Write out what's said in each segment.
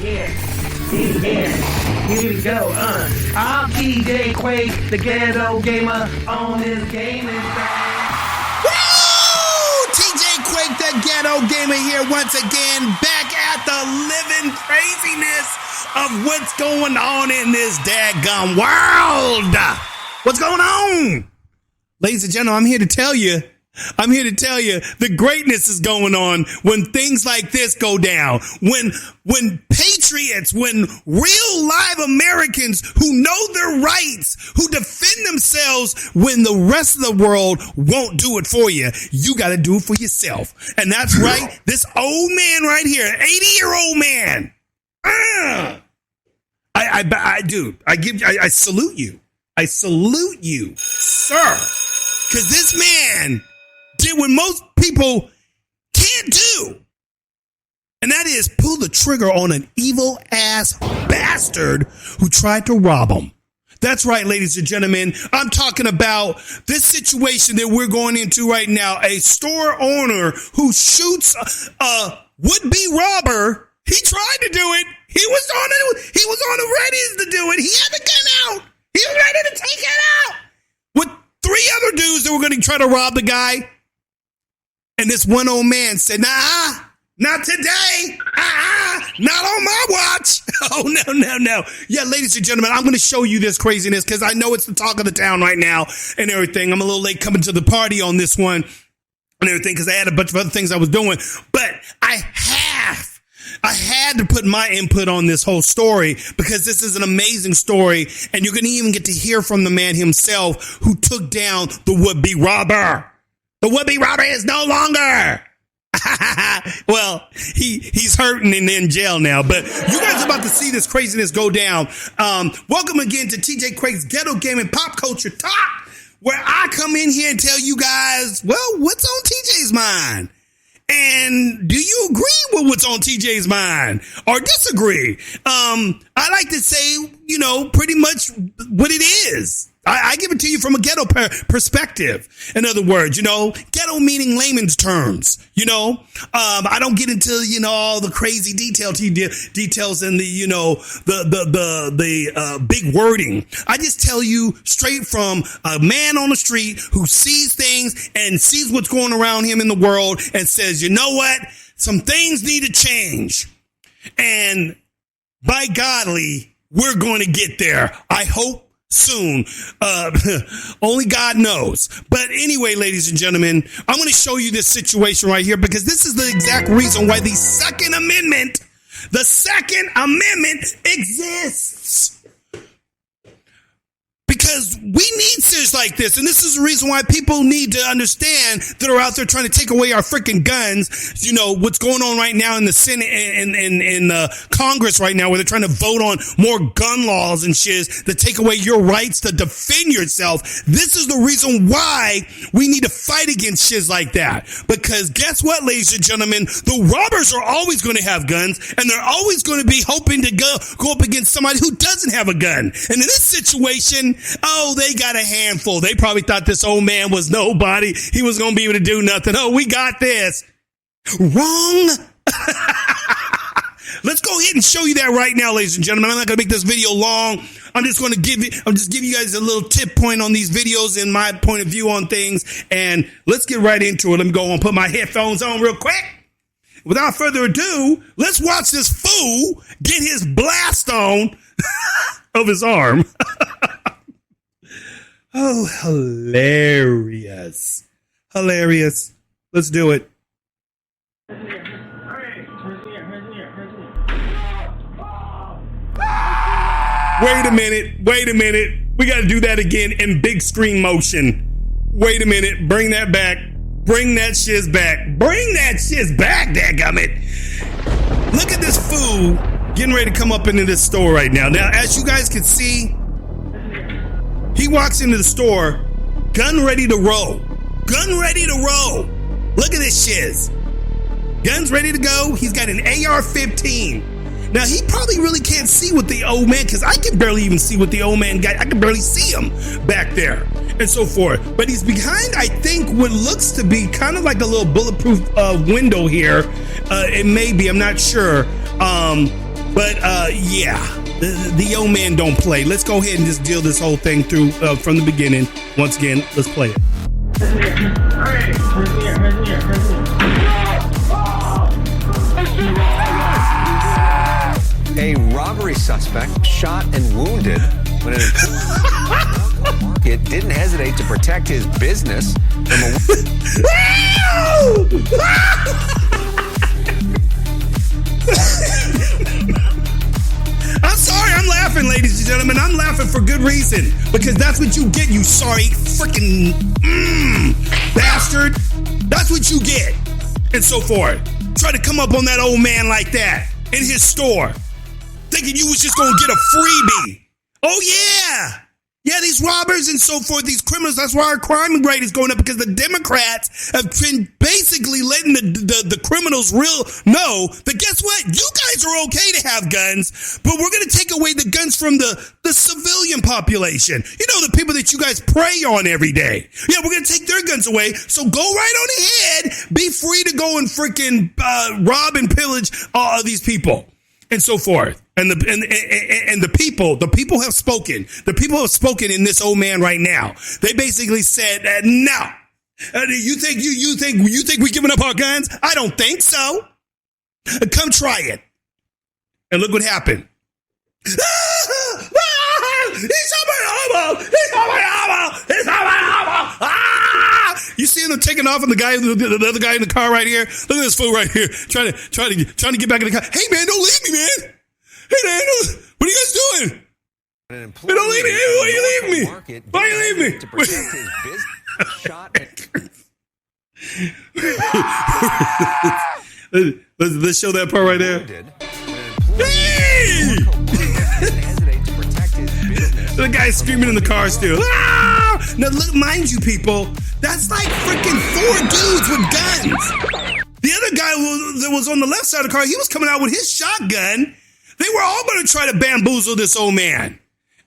Here we go. I'm TJ Quake, the ghetto gamer on this gaming thing. Woo! TJ Quake, the ghetto gamer here once again, back at the living craziness of what's going on in this daggum world. What's going on? Ladies and gentlemen, I'm here to tell you the greatness is going on when things like this go down. When patriots, when real live Americans who know their rights, who defend themselves when the rest of the world won't do it for you, you got to do it for yourself. And that's right. This old man right here, 80-year-old man. I salute you. I salute you, sir. Because this man did what most people can't do. And that is pull the trigger on an evil ass bastard who tried to rob him. That's right, ladies and gentlemen. I'm talking about this situation that we're going into right now. A store owner who shoots a would-be robber. He tried to do it. He was on the ready to do it. He had the gun out. He was ready to take it out with 3 other dudes that were going to try to rob the guy. And this one old man said, nah, not today. Not on my watch. Oh, no. Yeah, ladies and gentlemen, I'm going to show you this craziness because I know it's the talk of the town right now and everything. I'm a little late coming to the party on this one and everything because I had a bunch of other things I was doing. But I had to put my input on this whole story because this is an amazing story. And you're going to even get to hear from the man himself who took down the would-be robber. The would-be robber is no longer. Well, he's hurting and in jail now, but you guys are about to see this craziness go down. Welcome again to TJ Quake's Ghetto Gaming Pop Culture Talk, where I come in here and tell you guys, well, what's on TJ's mind? And do you agree with what's on TJ's mind or disagree? I like to say, pretty much what it is. I give it to you from a ghetto perspective. In other words, ghetto meaning layman's terms. I don't get into all the crazy details and the big wording. I just tell you straight from a man on the street who sees things and sees what's going around him in the world and says, you know what, some things need to change, and by godly, we're going to get there. I hope. Soon. Only God knows. But anyway, ladies and gentlemen, I'm going to show you this situation right here because this is the exact reason why the Second Amendment exists. Because we need cities like this. And this is the reason why people need to understand that are out there trying to take away our freaking guns. What's going on right now in the Senate and in Congress right now, where they're trying to vote on more gun laws and shiz that take away your rights to defend yourself. This is the reason why we need to fight against shiz like that. Because guess what, ladies and gentlemen? The robbers are always going to have guns, and they're always going to be hoping to go up against somebody who doesn't have a gun. And in this situation, they got a handful. They probably thought this old man was nobody. He was going to be able to do nothing. Oh, we got this. Wrong. Let's go ahead and show you that right now, ladies and gentlemen. I'm not going to make this video long. I'm just giving you guys a little tip point on these videos and my point of view on things. And let's get right into it. Let me go and put my headphones on real quick. Without further ado, let's watch this fool get his blast on of his arm. Oh, hilarious. Let's do it. Wait a minute. We got to do that again in big screen motion. Wait a minute. Bring that back. Bring that shiz back, dadgummit. Look at this fool getting ready to come up into this store right now. Now, as you guys can see, he walks into the store, gun ready to roll. Look at this shiz. Gun's ready to go. He's got an AR-15. Now, he probably really can't see what the old man, because I can barely even see what the old man got. I can barely see him back there and so forth. But he's behind, I think, what looks to be kind of like a little bulletproof window here. It may be, I'm not sure. But yeah, the old man don't play. Let's go ahead and just deal this whole thing through from the beginning. Once again, let's play it. A robbery suspect shot and wounded when an market didn't hesitate to protect his business from a... I'm sorry, I'm laughing, ladies and gentlemen. I'm laughing for good reason. Because that's what you get, you sorry freaking bastard. That's what you get. And so forth. Try to come up on that old man like that in his store. Thinking you was just going to get a freebie. Oh, yeah. Yeah, these robbers and so forth, these criminals, that's why our crime rate is going up, because the Democrats have been basically letting the criminals know that guess what? You guys are okay to have guns, but we're going to take away the guns from the civilian population. You know, the people that you guys prey on every day. Yeah, we're going to take their guns away, so go right on ahead. Be free to go and freaking rob and pillage all of these people. And so forth. And the people have spoken. The people have spoken in this old man right now. They basically said, no. You think we're giving up our guns? I don't think so. Come try it. And look what happened. He's on my elbow. He's on my elbow. He's on my elbow. Ah! You see them taking off, and the other guy in the car right here. Look at this fool right here, trying to get back in the car. Hey man, don't leave me, man. Hey man, what are you guys doing? Hey, don't leave me. Hey, why are you leaving me? Why are you leaving me? To protect his business, shot Let's show that part right there. Hey! The guy's screaming in the car still. Ah! Now, look, mind you, people, that's like freaking 4 dudes with guns. The other guy that was on the left side of the car, he was coming out with his shotgun. They were all going to try to bamboozle this old man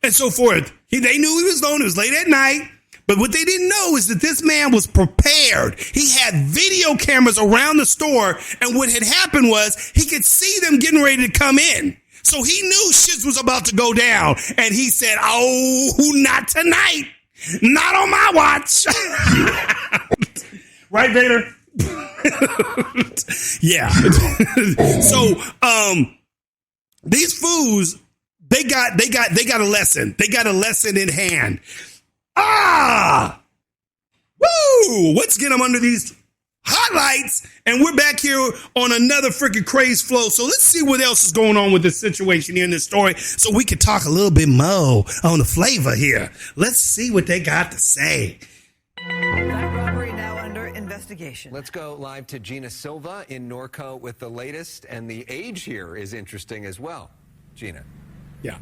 and so forth. They knew he was alone. It was late at night. But what they didn't know is that this man was prepared. He had video cameras around the store. And what had happened was he could see them getting ready to come in. So he knew shit was about to go down. And he said, oh, not tonight. Not on my watch. Right, Vader? Yeah. So, these fools, they got a lesson. They got a lesson in hand. Ah! Woo! Let's get them under these highlights, and we're back here on another freaking craze flow. So let's see what else is going on with this situation here in this story, so we can talk a little bit more on the flavor here. Let's see what they got to say. That robbery now under investigation. Let's go live to Gina Silva in Norco with the latest, and the age here is interesting as well. Gina. Yeah.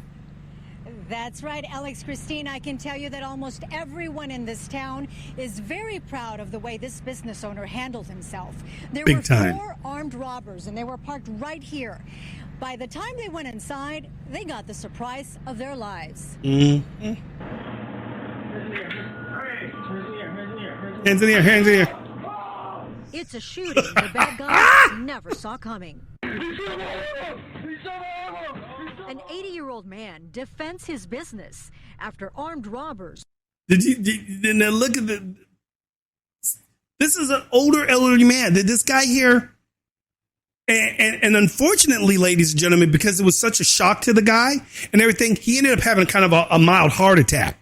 That's right, Alex. Christine, I can tell you that almost everyone in this town is very proud of the way this business owner handled himself. There were 4 armed robbers, and they were parked right here. By the time they went inside, they got the surprise of their lives. Mm-hmm. Hands in here, hands in here. It's a shooting the bad guys never saw coming. An 80-year-old man defends his business after armed robbers. Now look at this is an older elderly man. This guy here, and unfortunately, ladies and gentlemen, because it was such a shock to the guy and everything, he ended up having kind of a mild heart attack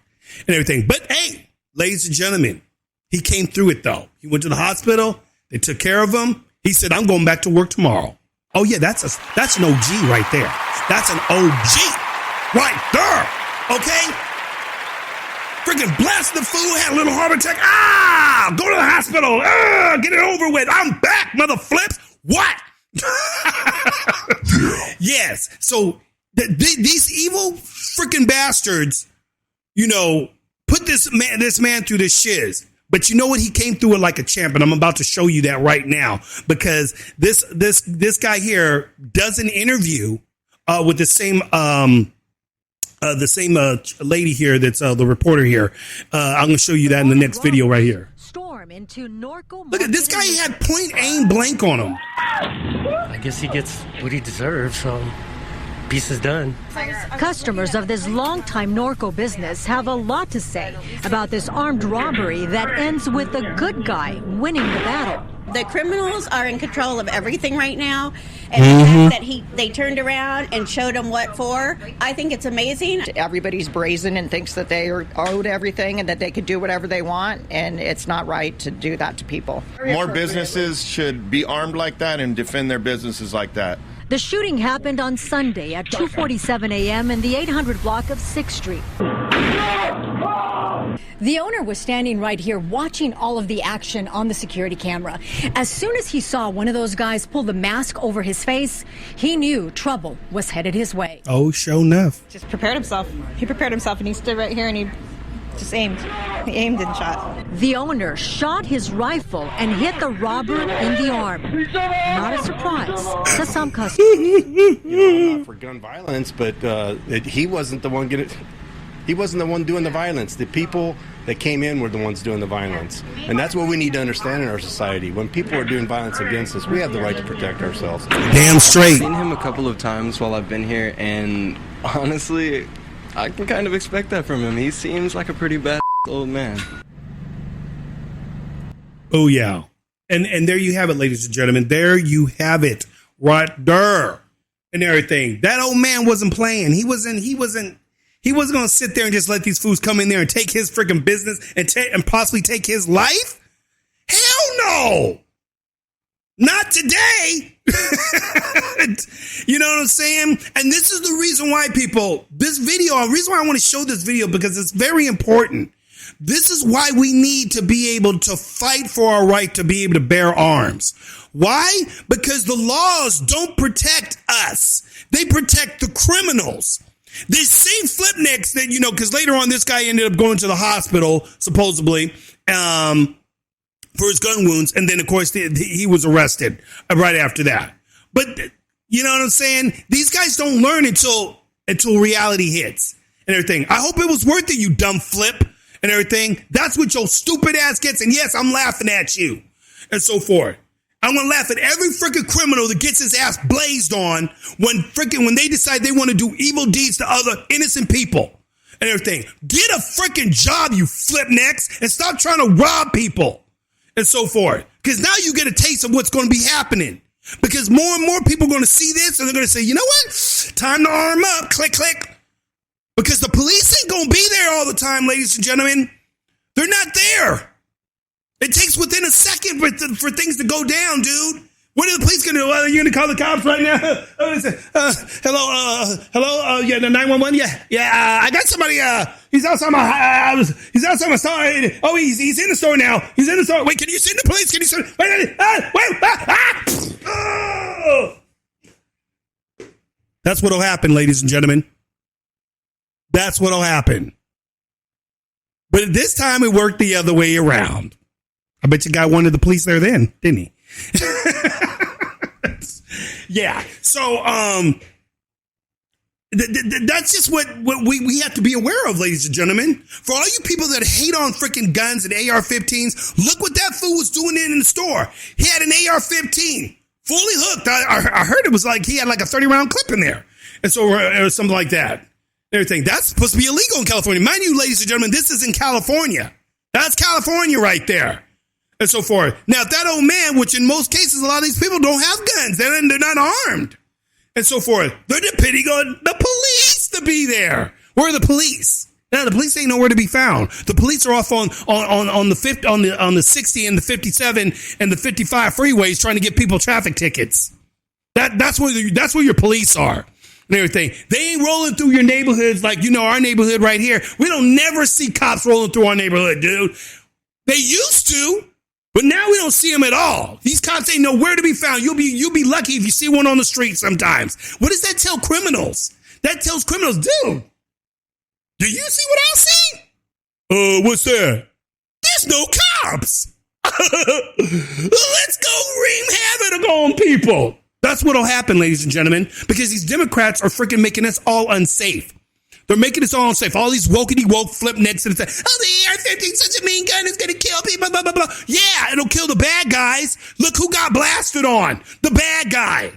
and everything. But hey, ladies and gentlemen, he came through it though. He went to the hospital. They took care of him. He said, "I'm going back to work tomorrow." Oh yeah, that's an OG right there. That's an OG right there. Okay? Freaking blast the fool, had a little heart attack. Ah! Go to the hospital. Get it over with. I'm back, mother flips. What? Yes. So these evil freaking bastards, put this man through this shiz. But you know what? He came through it like a champ, and I'm about to show you that right now, because this guy here does an interview with the same lady here that's the reporter here. I'm going to show you that in the next video right here. Storm into Norco. Look at this guy. He had point aim blank on him. I guess he gets what he deserves. So piece is done. Customers of this longtime Norco business have a lot to say about this armed robbery that ends with the good guy winning the battle. The criminals are in control of everything right now, and the fact that they turned around and showed them what for, I think it's amazing. Everybody's brazen and thinks that they are owed everything and that they could do whatever they want, and it's not right to do that to people. More businesses should be armed like that and defend their businesses like that. The shooting happened on Sunday at 2:47 a.m. in the 800 block of 6th Street. The owner was standing right here watching all of the action on the security camera. As soon as he saw one of those guys pull the mask over his face, he knew trouble was headed his way. Oh, sure enough. Just prepared himself. He prepared himself and he stood right here and he just aimed. He aimed and shot. The owner shot his rifle and hit the robber in the arm. Not a surprise to some customers. I'm not for gun violence, but he wasn't the one He wasn't the one doing the violence. The people that came in were the ones doing the violence. And that's what we need to understand in our society. When people are doing violence against us, we have the right to protect ourselves. Damn straight. I've seen him a couple of times while I've been here, and honestly, I can kind of expect that from him. He seems like a pretty bad old man. Oh, yeah. And there you have it, ladies and gentlemen. There you have it. Right there. And everything. That old man wasn't playing. He wasn't going to sit there and just let these fools come in there and take his freaking business and possibly take his life. Hell no. Not today. You know what I'm saying? And this is the reason why the reason why I want to show this video, because it's very important. This is why we need to be able to fight for our right to be able to bear arms. Why? Because the laws don't protect us. They protect the criminals. This same flipnicks that, because later on this guy ended up going to the hospital, supposedly, for his gun wounds. And then, of course, he was arrested right after that. But you know what I'm saying? These guys don't learn until reality hits and everything. I hope it was worth it, you dumb flip and everything. That's what your stupid ass gets. And yes, I'm laughing at you and so forth. I'm going to laugh at every freaking criminal that gets his ass blazed on when they decide they want to do evil deeds to other innocent people and everything. Get a freaking job, you flipnecks, and stop trying to rob people and so forth. Because now you get a taste of what's going to be happening. Because more and more people are going to see this and they're going to say, you know what? Time to arm up. Click, click. Because the police ain't going to be there all the time, ladies and gentlemen. They're not there. It takes within a second for things to go down, dude. What are the police going to do? Are you going to call the cops right now? Hello, yeah, the 911, yeah. I got somebody. He's outside my. He's outside my store. Oh, he's in the store now. He's in the store. Wait, can you send the police? Can you send? Wait. Oh. That's what'll happen, ladies and gentlemen. That's what'll happen. But this time it worked the other way around. I bet you guy wanted the police there then, didn't he? Yeah. So, that's just what we have to be aware of, ladies and gentlemen. For all you people that hate on freaking guns and AR-15s, look what that fool was doing in the store. He had an AR-15 fully hooked. I heard it was like he had like a 30-round clip in there. And so, or something like that. Everything. That's supposed to be illegal in California. Mind you, ladies and gentlemen, this is in California. That's California right there. And so forth. Now, that old man, which in most cases, a lot of these people don't have guns. They're not armed. And so forth. They're depending on the police to be there. Where are the police? Now, the police ain't nowhere to be found. The police are off on the 60 and the 57 and the 55 freeways trying to get people traffic tickets. That's where your police are. And everything. They ain't rolling through your neighborhoods like, our neighborhood right here. We don't never see cops rolling through our neighborhood, dude. They used to. But now we don't see them at all. These cops ain't nowhere to be found. You'll be lucky if you see one on the street sometimes. What does that tell criminals? That tells criminals, dude, do you see what I see? What's that? There's no cops. Let's go wreak havoc on people. That's what'll happen, ladies and gentlemen, because these Democrats are freaking making us all unsafe. They're making us all unsafe. All these woke flip necks and say, the AR-15 is such a mean gun, it's going to kill people, blah, blah, blah. Yeah, it'll kill the bad guys. Look who got blasted on. The bad guy.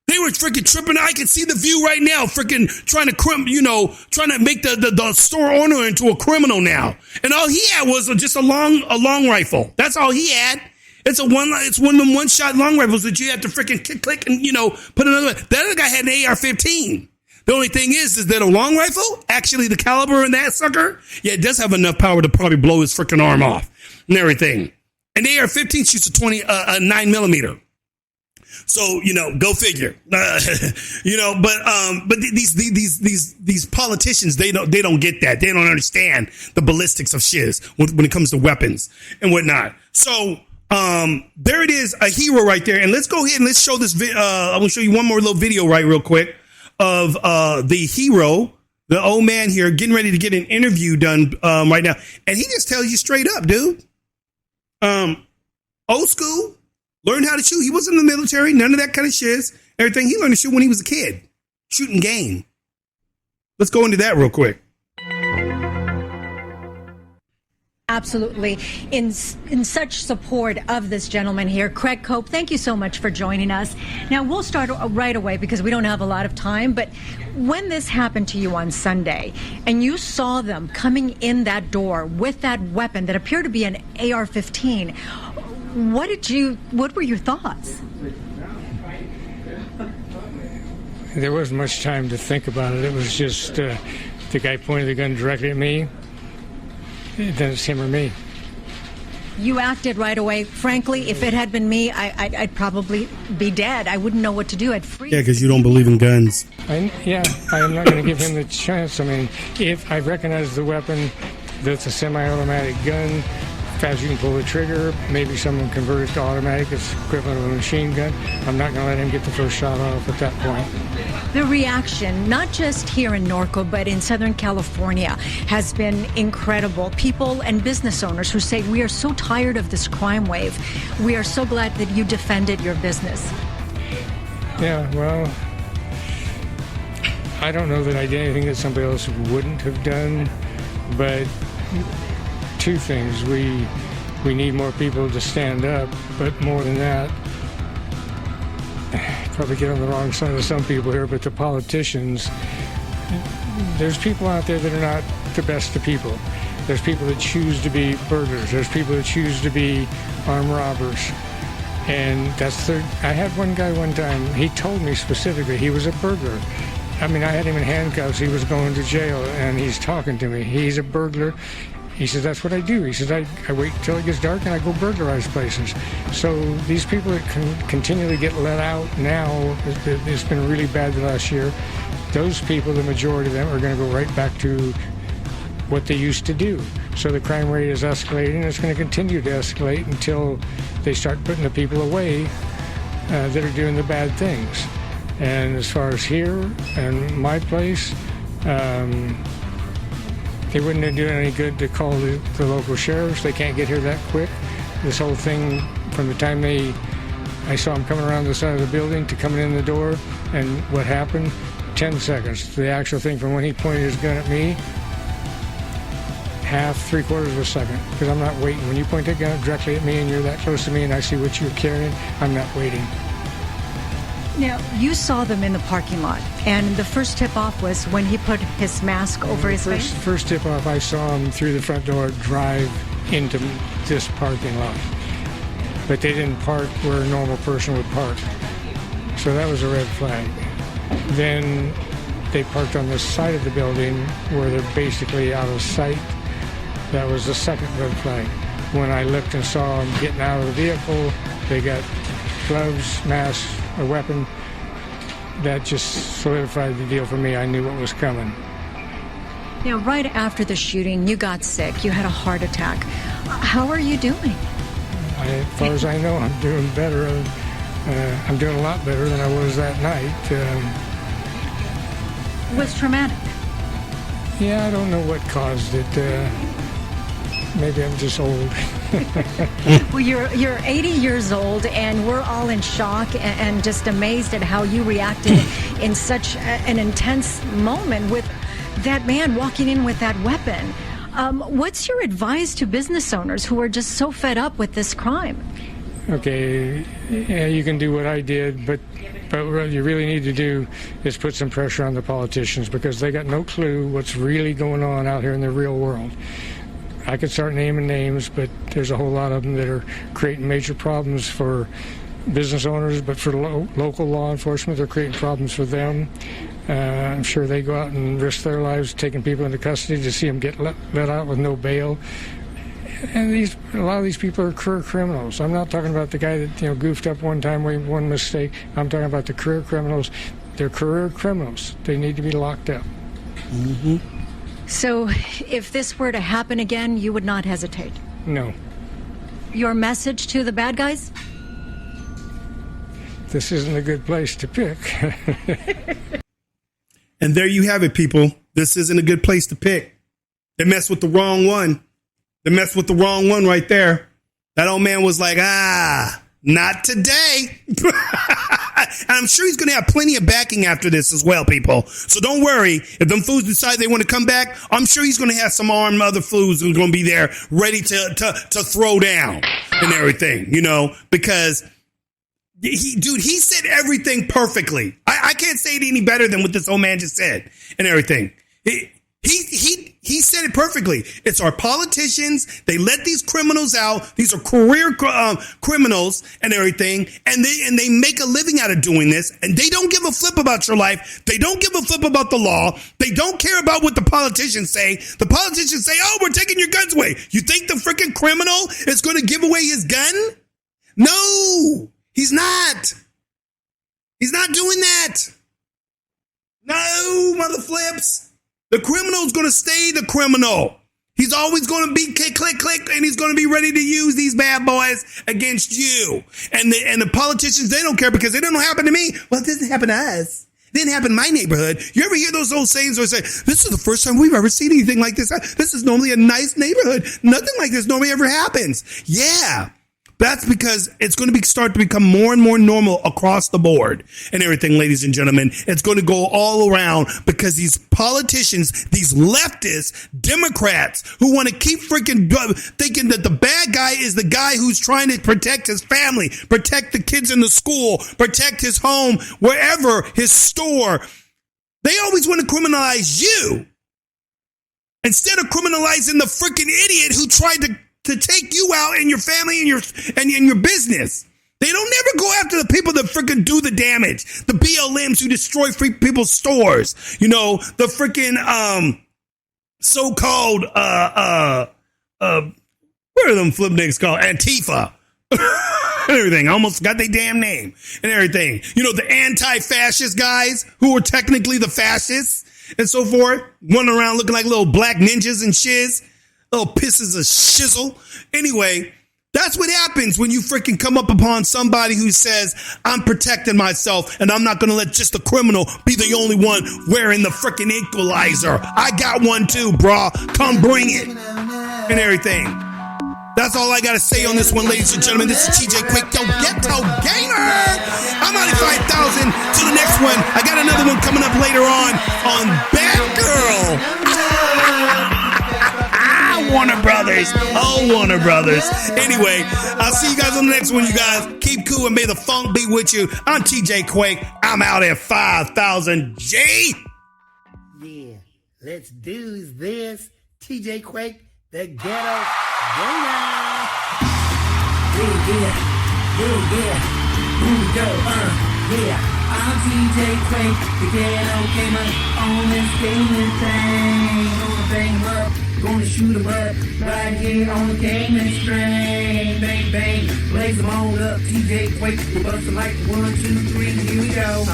They were freaking tripping. I can see the view right now, freaking trying to make the store owner into a criminal now. And all he had was just a long rifle. That's all he had. It's one of them one-shot long rifles that you have to freaking click and, put another. That other guy had an AR-15. The only thing is that a long rifle, actually the caliber in that sucker, it does have enough power to probably blow his freaking arm off and everything. And the AR-15 shoots a 9mm. So, go figure. But these politicians, they don't get that. They don't understand the ballistics of shiz when it comes to weapons and whatnot. So, there it is, a hero right there. And let's go ahead and let's show this. I'm going to show you one more little video real quick of the hero, the old man here, getting ready to get an interview done right now. And he just tells you straight up, dude. Old school. Learned how to shoot. He wasn't in the military. None of that kind of shiz. Everything. He learned to shoot when he was a kid. Shooting game. Let's go into that real quick. Absolutely. In such support of this gentleman here, Craig Cope, thank you so much for joining us. Now, we'll start right away because we don't have a lot of time, but when this happened to you on Sunday and you saw them coming in that door with that weapon that appeared to be an AR-15, what were your thoughts? There wasn't much time to think about it. It was just the guy pointed the gun directly at me. Then it's him or me. You acted right away. Frankly, if it had been me, I'd probably be dead. I wouldn't know what to do. I'd freeze. Yeah, because you don't believe in guns. I'm not going to give him the chance. I mean, if I recognize the weapon, that's a semi-automatic gun. Fast you can pull the trigger, maybe someone converted to automatic, it's equivalent of a machine gun. I'm not going to let him get the first shot off at that point. The reaction, not just here in Norco, but in Southern California, has been incredible. People and business owners who say, we are so tired of this crime wave. We are so glad that you defended your business. Yeah, well, I don't know that I did anything that somebody else wouldn't have done, but two things. We need more people to stand up, but more than that, probably get on the wrong side of some people here, but the politicians, there's people out there that are not the best of people. There's people that choose to be burglars. There's people that choose to be armed robbers. And I had one guy one time, he told me specifically he was a burglar. I mean, I had him in handcuffs. He was going to jail, and he's talking to me. He's a burglar. He says, that's what I do. He says, I wait until it gets dark and I go burglarize places. So these people that continually get let out now, it's been really bad the last year. Those people, the majority of them, are going to go right back to what they used to do. So the crime rate is escalating. It's going to continue to escalate until they start putting the people away that are doing the bad things. And as far as here and my place, they wouldn't have done any good to call the local sheriffs. They can't get here that quick. This whole thing, from the time I saw them coming around the side of the building to coming in the door, and what happened, 10 seconds. The actual thing from when he pointed his gun at me, three-quarters of a second, because I'm not waiting. When you point that gun directly at me and you're that close to me and I see what you're carrying, I'm not waiting. Now, you saw them in the parking lot, and the first tip-off was when he put his mask over his face? First tip-off, I saw him through the front door drive into this parking lot. But they didn't park where a normal person would park. So that was a red flag. Then they parked on the side of the building where they're basically out of sight. That was the second red flag. When I looked and saw them getting out of the vehicle, they got gloves, masks, a weapon. That just solidified the deal for me. I knew what was coming. Now, right after the shooting, you got sick. You had a heart attack. How are you doing? As far as I know, I'm doing better. I'm doing a lot better than I was that night. It was traumatic. Yeah, I don't know what caused it. Maybe I'm just old. Well, you're 80 years old, and we're all in shock and just amazed at how you reacted in such an intense moment with that man walking in with that weapon. What's your advice to business owners who are just so fed up with this crime? okay, yeah, you can do what I did, but what you really need to do is put some pressure on the politicians, because they got no clue what's really going on out here in the real world. I could start naming names, but there's a whole lot of them that are creating major problems for business owners, but for local law enforcement, they're creating problems for them. I'm sure they go out and risk their lives taking people into custody to see them get let out with no bail. And a lot of these people are career criminals. I'm not talking about the guy that goofed up one time, made one mistake. I'm talking about the career criminals. They're career criminals. They need to be locked up. Mm-hmm. So, if this were to happen again, you would not hesitate? No. Your message to the bad guys? This isn't a good place to pick. And there you have it, people. This isn't a good place to pick. They messed with the wrong one. They messed with the wrong one right there. That old man was like, not today. And I'm sure he's going to have plenty of backing after this as well, people. So don't worry. If them fools decide they want to come back, I'm sure he's going to have some armed other fools who's going to be there ready to throw down and everything, because he said everything perfectly. I can't say it any better than what this old man just said and everything. He said it perfectly. It's our politicians. They let these criminals out. These are career criminals and everything, and they make a living out of doing this. And they don't give a flip about your life. They don't give a flip about the law. They don't care about what the politicians say. The politicians say, "Oh, we're taking your guns away." You think the freaking criminal is going to give away his gun? No, he's not. He's not doing that. No, mother flips. The criminal's going to stay the criminal. He's always going to be click, click, click, and he's going to be ready to use these bad boys against you. And the politicians, they don't care because it didn't happen to me. Well, it didn't happen to us. It didn't happen in my neighborhood. You ever hear those old sayings where they say, this is the first time we've ever seen anything like this. This is normally a nice neighborhood. Nothing like this normally ever happens. Yeah. That's because it's going to start to become more and more normal across the board and everything, ladies and gentlemen. It's going to go all around because these politicians, these leftists, Democrats who want to keep freaking thinking that the bad guy is the guy who's trying to protect his family, protect the kids in the school, protect his home, wherever, his store. They always want to criminalize you instead of criminalizing the freaking idiot who tried to take you out and your family and your business. They don't never go after the people that freaking do the damage. The BLMs who destroy free people's stores. The freaking so-called what are them flip niggas called? Antifa. And everything. I almost got their damn name and everything. The anti-fascist guys who are technically the fascists and so forth, running around looking like little black ninjas and shiz. Little pisses of shizzle. Anyway, that's what happens when you freaking come up upon somebody who says, I'm protecting myself and I'm not going to let just the criminal be the only one wearing the freaking equalizer. I got one too, brah. Come bring it. And everything. That's all I got to say on this one, ladies and gentlemen. This is TJ Quake, yo, Ghetto Gamer. I'm 95,000 to the next one. I got another one coming up later on Batgirl. Warner Brothers. Oh, Warner Brothers. Anyway, I'll see you guys on the next one, you guys. Keep cool and may the funk be with you. I'm TJ Quake. I'm out at 5,000 G. Yeah, let's do this. TJ Quake, the Ghetto Gamer. Yeah. Here we go, yeah. I'm TJ Quake, the Ghetto Gamer, on this gaming thing. Gonna bang 'em up, gonna shoot 'em up, right here on the gaming string. Bang, bang, blaze them on up, TJ Quake, we'll bust them like 1, 2, 3, here we go.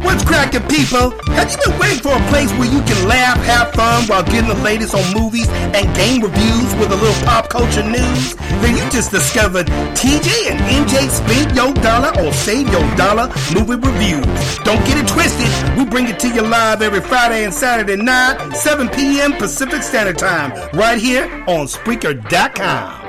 What's cracking, people? Have you been waiting for a place where you can laugh, have fun while getting the latest on movies and game reviews with a little pop culture news? Then you just discovered TJ and MJ Spend Your Dollar or Save Your Dollar movie reviews. Don't get it twisted. We bring it to you live every Friday and Saturday night, 7 p.m. Pacific Standard Time, right here on Spreaker.com.